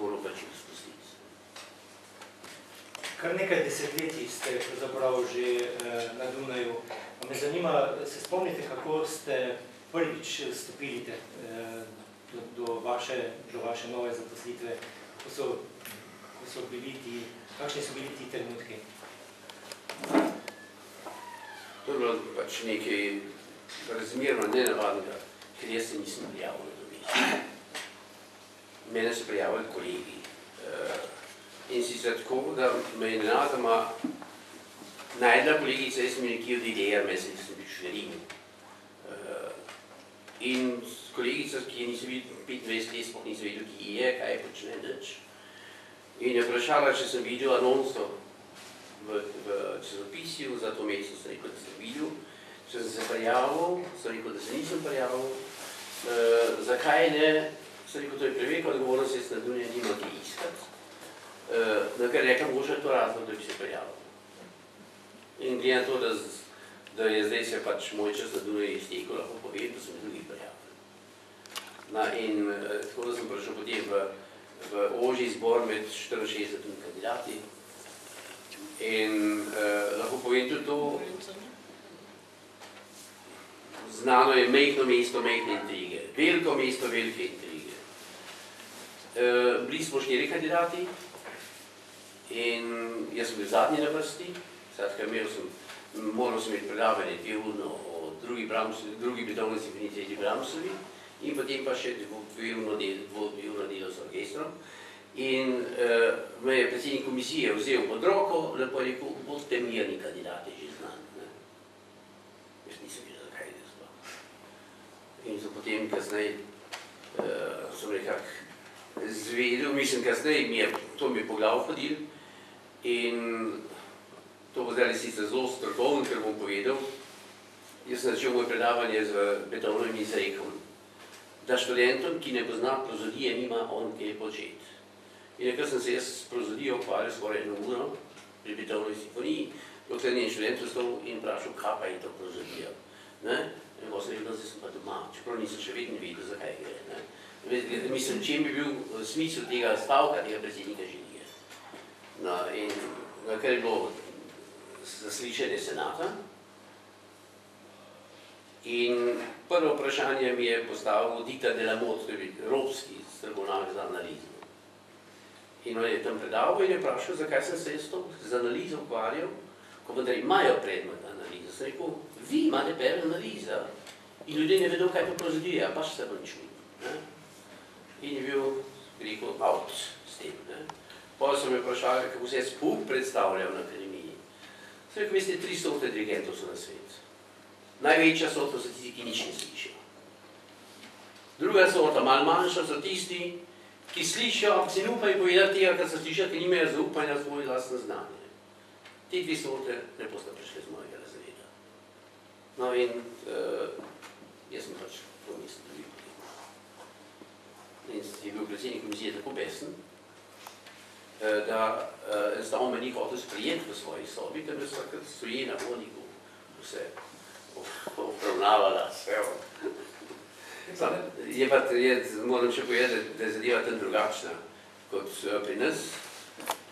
prostovoljno plačilo spustiti. Kar nekaj desetletij ste pravzaprav že na Dunaju. Me zanima, se spomnite, kako ste prvič stopili do vaše nove zaposlitve, kakšni so bili ti trenutki? To je bilo pač nekaj razmerno nenavadnega, ker jaz se nisem prijavil na to mesto. Mene so prijavili kolegi. In sicer tako, da me je nenadoma najdla kolegica, jaz sem nekje od ideja, mislim, da sem bil šverin. In kolegica, ki je nisem videl 25 let, sploh nisem videl, ki je, kaj počne nič. In je vprašala, če sem videl anonso v časopisju za to mesto, sem rekel, da sem videl. Če sem se prijavil, sem rekel, da se nisem prijavil. Zakaj ne? Sem rekel, to je prevelika odgovornost, jaz na Dunaju nimam kaj iskati. Na kar rekla, mogoče je to razlog, da bi se prijavil. In glede na to, da je zdaj se pač moj čas na Dunaju iztekel, lahko povem, da so me drugi prijavili. In tako da sem prišel potem v ožji zbor med 64 kandidati. In lahko povem tudi to, znano je majhno mesto, majhne intrige. Veliko mesto, velike intrige. Bili smo 4 kandidati in jaz sem bil zadnji na vrsti. Skratka, moral sem imeti predavanje dveurno o drugi betovni simfoniji, tretji Brahmsovi in potem pa še dveurno delo z orkestrom. In me je predsednik komisije vzel pod roko, lepo je rekel, bodite mirni kandidati, že znani. Jaz nisem videl, zakaj je sploh. In so potem kasneje, sem nekako zvedel, mislim, kasneje to mi je po glavu hodil in to bo zdaj sicer zelo strokovno, ker bom povedal. Jaz sem začel moje predavanje z betovnim izrekom, da študentom, ki ne pozna prozodije, nima on kaj početi. In nekaj sem se jaz s prozodijo ukvarjal skoraj 1 uro pri betovni simfoniji, dokler njen študent vstal in vprašal, kaj pa je to prozodija. In potem sem rekel, zdaj sem pa doma, čeprav nisem še vedno vedel, zakaj gre. Mislim, čem bi bil smisel tega stavka, tega predsednika želije. In kar je bilo zaslišanje senata. In prvo vprašanje mi je postavil Dieter Delamot, to je bil evropski strokovnjak za analizo. In on je tam predaval in je vprašal, zakaj sem se z analizo ukvarjal, ko vendar imajo predmet analize. Sem rekel, vi imate predmet analize in ljudje ne vedo, kaj to prozodija, pa še se bo nič videl. In je bil, rekel, out s tem. Potem so me vprašali, kako se jaz pouk predstavljal na akademiji. Sem rekel, veste, 3 sorte dirigentov so na svet. Največja sorta so tisti, ki nič ne slišijo. Druga sorta, malo manjša, so tisti, ki slišijo, ampak se ne upajo povedati tega, kar so slišali, ker nimajo zaupanja v svoje lastno znanje. Te 2 sorte lepo sta prišli z mojega razreda. In jaz sem pač to mislil tudi potem. In je bil predsednik komisije tako besen, da enostavno me ni hotel sprejeti v svoji sobi, ker me vsakrat stoji na hodniku vse upravnavala. Moram še povedati, da je zadeva tam drugačna kot pri nas.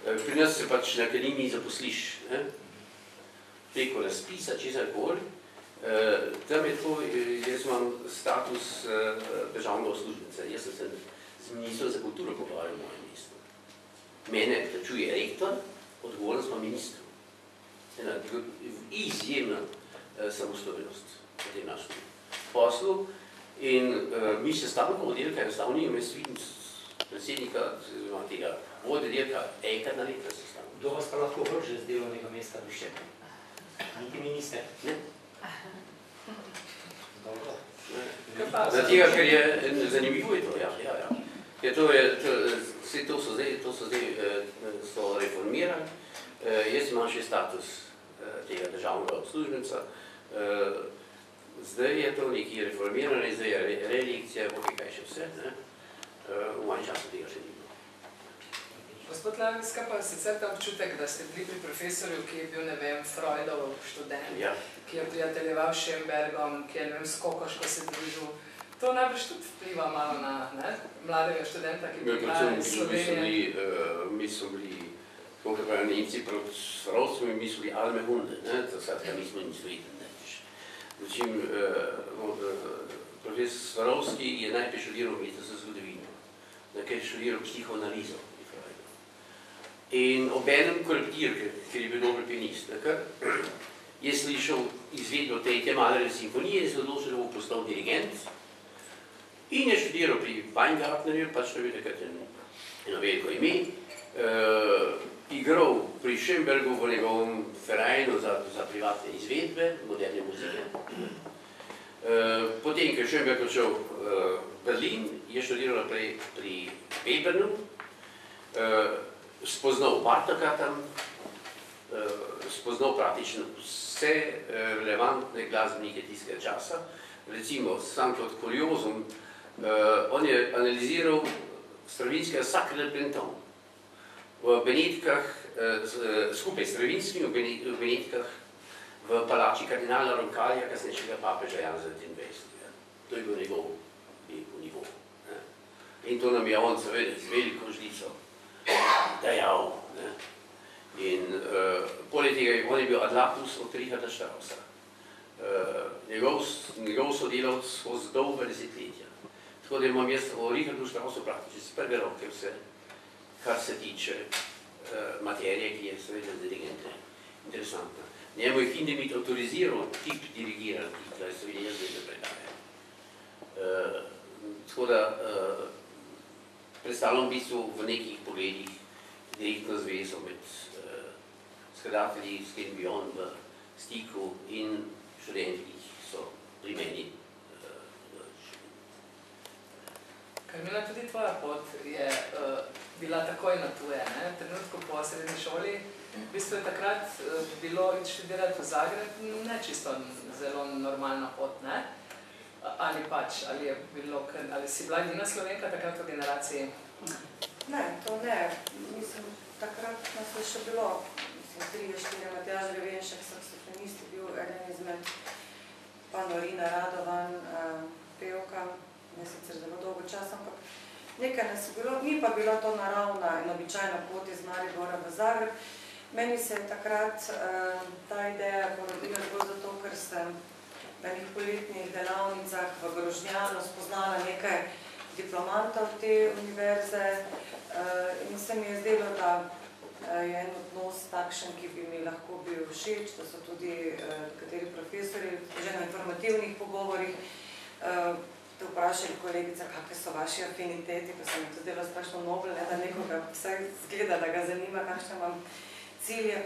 Pri nas se pač na akademiji zaposliš preko razpisa, česarkoli. Tam je tako, jaz imam status državnega uslužbenca. Jaz sem se z ministrom za kulturo pogovarjal v mojem mestu. Mene plačuje rektor, odgovornost pa ministru. Izjemna samostojnost v tem našem poslu. In mi se stavljamo oddelka, enostavno nimam, jaz vidim predsednika tega oddelka enkrat na leto se stavljamo. Kdo vas pa lahko vrže z delovnega mesta više? Niti minister? Ne. Dobro. Zatega, ker je zanimivo je to, ja. Vse to so zdaj reformirali. Jaz imam še status tega državnega uslužbenca. Zdaj je to nekaj reformirano, zdaj je reelekcija, kaj še vse. V manj času tega še ni bilo. Gospod Laviska, pa sicer ta občutek, da ste bili pri profesorju, ki je bil, ne vem, Freudov študent, ki je prijateljeval s Schönbergom, ki je, ne vem, s Kokoško se družil, To najbrž tudi vpliva malo na mladega študenta, ki prihaja iz Slovenije. Mi so bili, tako kot pravijo Nemci, proti Svarovskemu, mi so bili alme hunde, to skratka nismo nič vedeli. Začim, profesor Svarovski je najprej študiral umetnostno zgodovino, nekaj je študiral psihoanalizo. In obenem korektir, ker je bil dober pianist, je slišal izvedbo tretje Mahlerjeve simfonije in se odločil, da bo postal dirigent. In je študiral pri Weingartnerju, pač to je bil takrat eno veliko ime, igral pri Schönbergu v njegovem Vereinu za privatne izvedbe, moderne muzike. Potem, ko je Schönberg odšel v Berlin, je študiral naprej pri Webernu, spoznal Bartoka tam, spoznal praktično vse relevantne glasbenike tistega časa. Recimo, sam kot kuriozum, on je analiziral Stravinskega Sacre del Printemps v Benetkah, skupaj s Stravinskimi v Benetkah v palači kardinala Roncalija, kasnejšega papeža Janeza XXII. To je bil njegov nivo. In to nam je on seveda z veliko žlico dajal. In poleg tega on je bil adlatus od Richarda Straussa. Njegov sodelavc skozi dolga desetletja. Tako da imam jaz o Richardu Straussu praktično z prve roke vse, kar se tiče materije, ki je seveda za dirigente interesantna. Njemu je Hindemith avtoriziral tip dirigiranja, ki je seveda jaz vedno predaje. Tako da predstavljam v bistvu v nekih pogledih direktno zvezo med skladatelji, s katerim bi on v stiku in študenti, ki so pri meni. Karmina, tudi tvoja pot je bila takoj na tuje, trenutku po srednji šoli. V bistvu je takrat bilo študirati v Zagreb ne čisto zelo normalna pot, ne? Ali pač, ali si bila edina Slovenka takrat v generaciji? Ne, to ne. Mislim, takrat nas je še bilo, 3-4, Matjaž Revenšek, saksofonist, je bil eden izmed, pa Norina Radovan, pevka, ne sicer zelo dolgo časa, ampak nekaj nas je bilo, ni pa bila to naravna in običajna pot iz Maribora v Zagreb. Meni se je takrat ta ideja porodila zgolj zato, ker sem na nekih poletnih delavnicah v Grožnjanu spoznala nekaj diplomantov te univerze in se mi je zdelo, da je en odnos takšen, ki bi mi lahko bil všeč, da so tudi nekateri profesori že na informativnih pogovorih te vprašali kolegica, kakve so vaši afiniteti, pa se mi to zdelo strašno noblo, da nekoga vsaj zgleda, da ga zanima, kakšne imam cilje.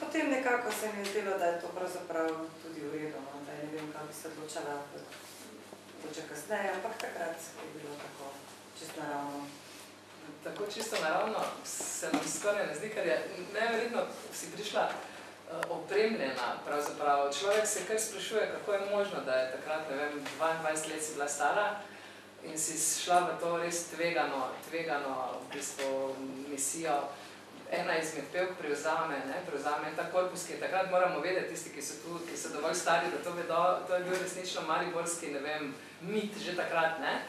Potem nekako se mi je zdelo, da je to pravzaprav tudi v redu, da ne vem, kako bi se odločala kasneje, ampak takrat je bilo tako čisto naravno. Tako čisto naravno se nam skoraj ne zdi, ker je neverjetno si prišla opremljena pravzaprav. Človek se kar sprašuje, kako je možno, da je takrat, ne vem, 22 let si bila stara in si šla v to res tvegano v bistvu misijo. Ena izmed pevk prevzame ta korpus, ki je takrat, moramo vedeti, tisti, ki so tu, ki so dovolj stari, da to vedo, to je bil resnično mariborski, ne vem, mit že takrat, ne?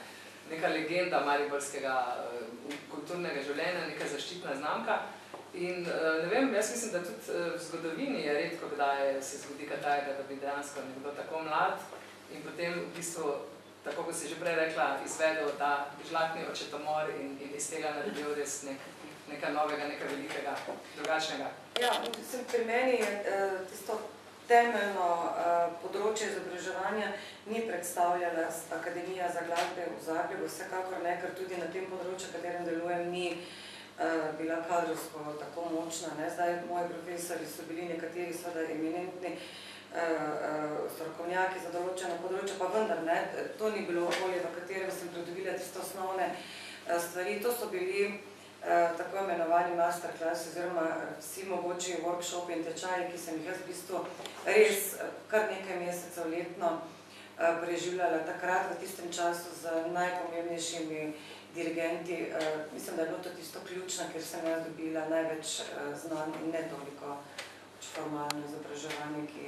Neka legenda mariborskega kulturnega življenja, neka zaščitna znamka. In ne vem, jaz mislim, da tudi v zgodovini je redko kdaj se zgodi kaj tajega, da bi dejansko nekdo tako mlad in potem v bistvu, tako kot si že prej rekla, izvedel ta žlahtni očetomor in iz tega naredil res nekaj novega, nekaj velikega, drugačnega. Ja, pri meni je tisto temeljno področje izobraževanja ni predstavljala Akademija za glasbe v Zagrebu, vsekakor ne, ker tudi na tem področju, v katerem delujem, ni bila kadrovsko tako močna. Zdaj, moji profesori so bili nekateri seveda eminentni strokovnjaki za določeno področje, pa vendar ne, to ni bilo okolje, v katerem sem pridobila tiste osnovne stvari. To so bili tako imenovani masterclass oziroma vsi mogoči workshopi in tečaji, ki sem jih jaz v bistvu res kar nekaj mesecev letno preživljala takrat v tistem času z najpomembnejšimi dirigenti. Mislim, da je bilo to tisto ključno, ker sem jaz dobila največ znanj in ne toliko formalno izobraževanje, ki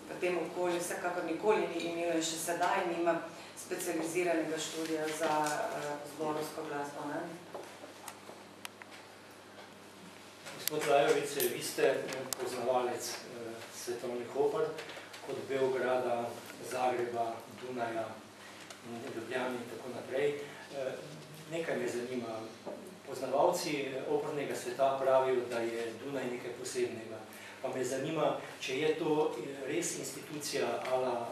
v tem okolju vsekakor nikoli ni imelo in še sedaj nima specializiranega študija za zborovsko glasbo. Ne? Gospod Lajovic, vi ste poznavalec svetovnih oper od Beograda, Zagreba, Dunaja, Ljubljane in tako naprej. Nekaj me zanima. Poznavalci opernega sveta pravijo, da je Dunaj nekaj posebnega. Pa me zanima, če je to res institucija ala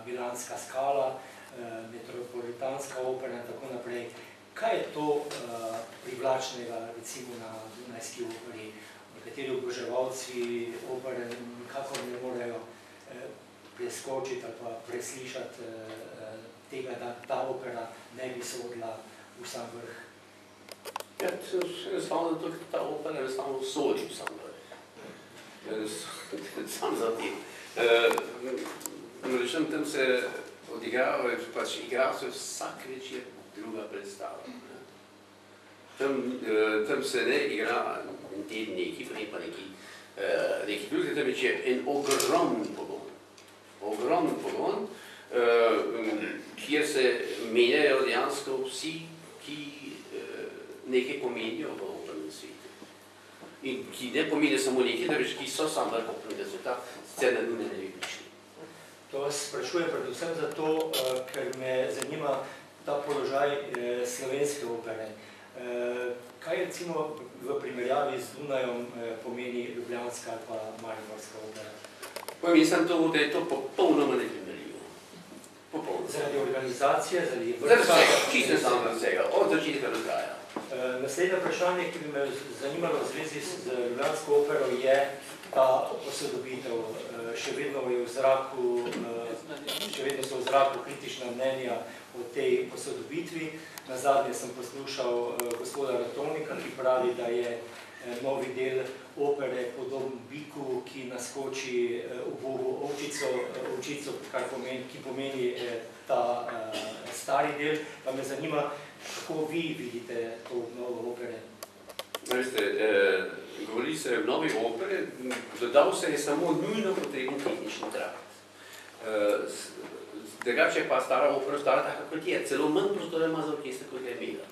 Milanska Scala, Metropolitanska opera in tako naprej. Kaj je to privlačnega, recimo na Dunajski operi? Nekateri oboževalci opere nikakor ne morejo preskočiti ali pa preslišati tega, da ta opera ne bi sodila v sam vrh. Ja, enostavno to, ta opera enostavno sodi v sam vrh. Sam za tem. Rečem, tam se odigravajo, pač igrajo se vsak večer druga predstava. Tam se ne igra en teden neki, pa neki drugi, tam je en ogromen pogon. Ogromen pogon, kjer se menjajo dejansko vsi, ki nekaj pomenijo v opernem svetu. In ki ne pomenijo samo nekaj, da veš, ki so sam vrh opernega sveta, sicer na Dunaj ne bi prišli. To vas sprašujem predvsem zato, ker me zanima ta položaj slovenske opere. Kaj recimo v primerjavi z Dunajom pomeni ljubljanska ali pa mariborska opera? Mislim, da je to popolnoma neprimerljivo. Zaradi organizacije, zaradi vrha? Zaradi vsega, čisto samo vsega, od začetka do kraja. Naslednje vprašanje, ki bi me zanimalo v zvezi z ljubljansko opero, je ta posodobitev. Še vedno so v zraku kritična mnenja o tej posodobitvi. Nazadnje sem poslušal gospoda Ratovnika, ki pravi, da je novi del opere podoben biku, ki naskoči ubogo ovčico, ki pomeni ta stari del. Pa me zanima, kako vi vidite to novo opere? Veste, govori se v novi opere, dodal se je samo nujno potreben tehnični trakt. Drugače pa stara opera stara taka kot je, celo manj prostora ima za orkester, kot je imela.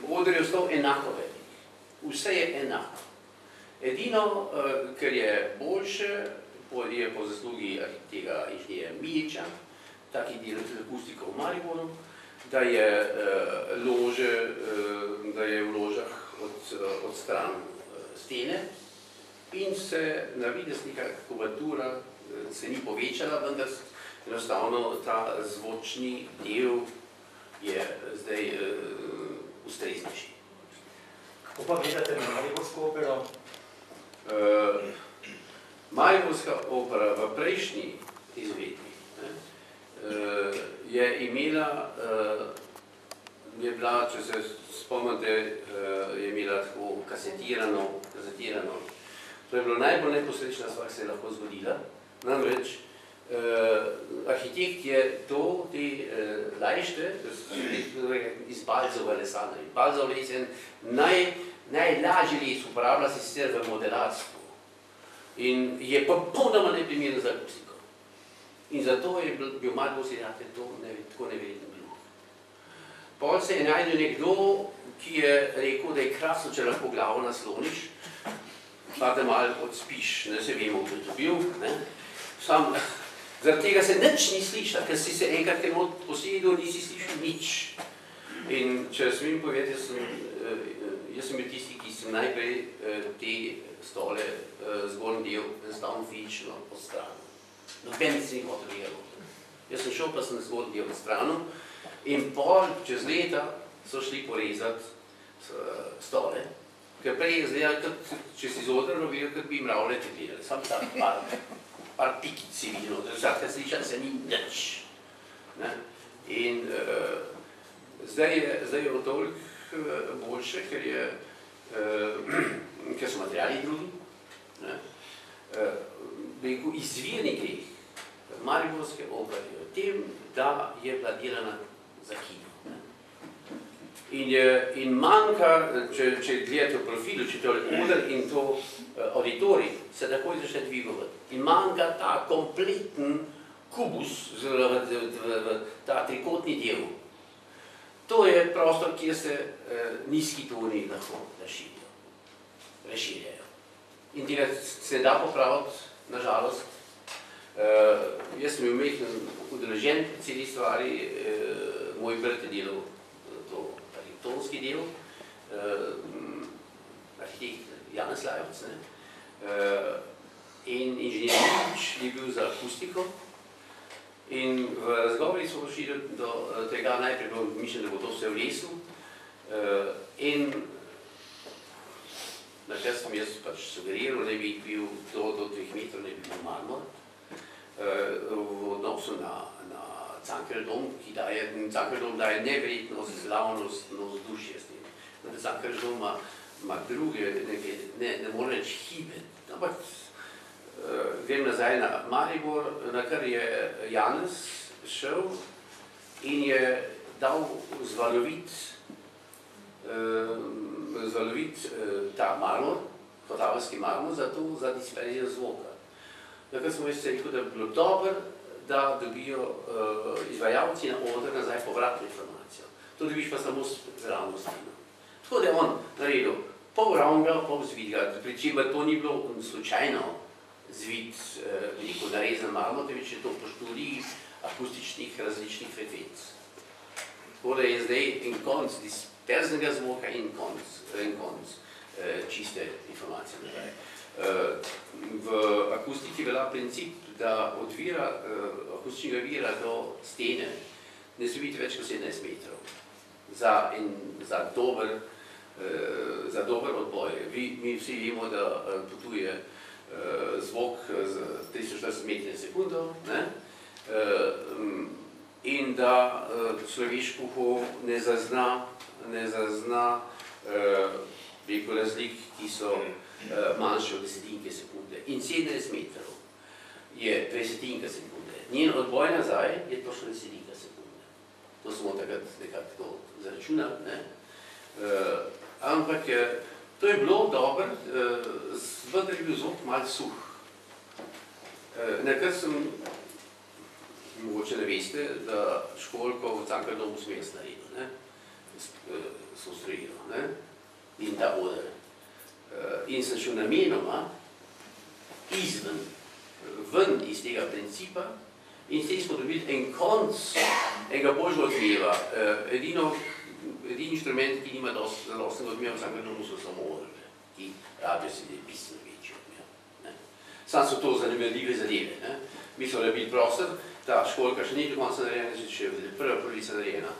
Oder je ostal enako velik. Vse je enako. Edino, kar je boljše, je po zaslugi tega inženirja Mijića, taki delatelj akustika v Mariboru, da je v ložah od stran stene in se na videz neka kubatura se ni povečala, vendar enostavno ta zvočni del je zdaj ustreznejši. Kako pa gledate na mariborsko opero? Mariborska opera v prejšnji izvedbi je imela, je bila, če se spomnite, je imela tako kasetirano. To je bilo najbolj neposrečna stvar, ki se je lahko zgodila. Namreč, arhitekt je te lajšte, iz balzova lesa. Balzov les je najlažji les, uporablja se sicer v modelarstvu. In je popolnoma neprimeren za akustiko. In zato je bil mariborski teater tako neverjetno bilo. Potem se je najdel nekdo, ki je rekel, da je krasno, če lahko glavo nasloniš, pa da malo odspiš, ne se vemo, kdo je to bil. Zaradi tega se nič ni slišal, ker si se enkrat posedil, nisi slišal nič. In če smem povedati, jaz sem bil tisti, ki sem najprej te stole zgornji del enostavno fizično odstranil. Noben si ni hotel tega lotil. Jaz sem šel, pa sem zgornji del odstranil in pol, čez leta, so šli porezati stole. Ker prej je zdaj, če si zodr robil, kot bi mravljete gledali. Sam tak par pikic si videl, zadka slišal se ni nič. In zdaj je toliko boljše, ker so materiali drugi. Izvirni greh mariborske opere je v tem, da je bila delana za kino. In manjka, če gledate v profilu, če to je oder in to auditorij se takoj začne dvigovati. In manjka ta kompleten kubus, ta trikotni del. To je prostor, kjer se nizki toni lahko razširjajo. In tega se ne da popraviti, nažalost. Jaz sem bil mehen udeležen pri celi stvari, moj brat je delal to arhitektonski del, arhitekt Janez Lajovec, in inženir Milič je bil za akustiko. In v razgovori smo prišli do tega, najprej bilo mišljeno, da bo to vse v lesu. In na čas sem jaz pač sugeriral, da bi bil do 2 metrov, ne bi bil marmor. V odnosu na Cankarjev dom, ki Cankarjev dom daje neverjetno slavnost na vzdušje s tem. Cankarjev dom ima druge, ne more reči hibe, ampak grem nazaj na Maribor, na kar je Janez šel in je dal zvalovit ta marmor, hotavljski marmor, za disperzijo zvoka. Takrat smo jaz rekel, da bi bilo dobro, da dobijo izvajalci na oder nazaj povratno informacijo. To dobiš pa samo s ravno steno. Tako da je on naredil pol ravnega, pol zvidga, pri čemer to ni bilo slučajno zvid, veliko narezan marmor, temveč je to po študiji akustičnih različnih frekvenc. Tako da je zdaj en konc disperznega zvoka in konc čiste informacije nazaj. V akustiki velja princip, da od akustičnega vira do stene ne sme biti več kot 17 metrov za dober odboj. Mi vsi vemo, da potuje zvok z 340 metrov na sekundo in da človeško uho ne zazna razlik, ki so manjše od desetinke sekunde. In 17 metrov je 20 sekunde. Njen odboj nazaj je točno 10 sekunde. To smo takrat nekako zaračunali. Ampak to je bilo dobro, vendar je bil zvok malo suh. Nekaj sem, mogoče ne veste, da školjko v Cankarjevem domu sem jaz naredil, konstruiral, in ta oder. In sem šel namenoma ven iz tega principa in s tem smo dobili en konc enega božjega odmeva. Edini inštrument, ki nima zadostnega odmeva v Cankarjevem domu, so samo odre, ki rabijo se bistveno večji odmev. Sam so to zanimive zadeve. Mi smo rabili prostor, ta školjka še ni do konca narejena, še prva polovica narejena,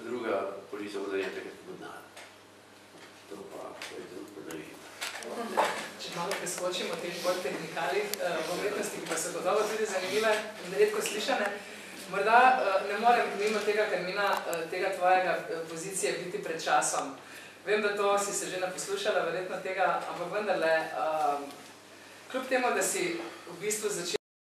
druga polovica bo narejena takrat kot denar. To pa je trenutno ne vem. Če malo preskočimo teh bolj tehnikalnih umetnosti, ki pa so gotovo tudi zanimive in redko slišane, morda ne morem mimo tega termina, tega tvojega pozicije biti pred časom. Vem, da to si se že naposlušala, verjetno tega, ampak vendarle, kljub temu, da si v bistvu začela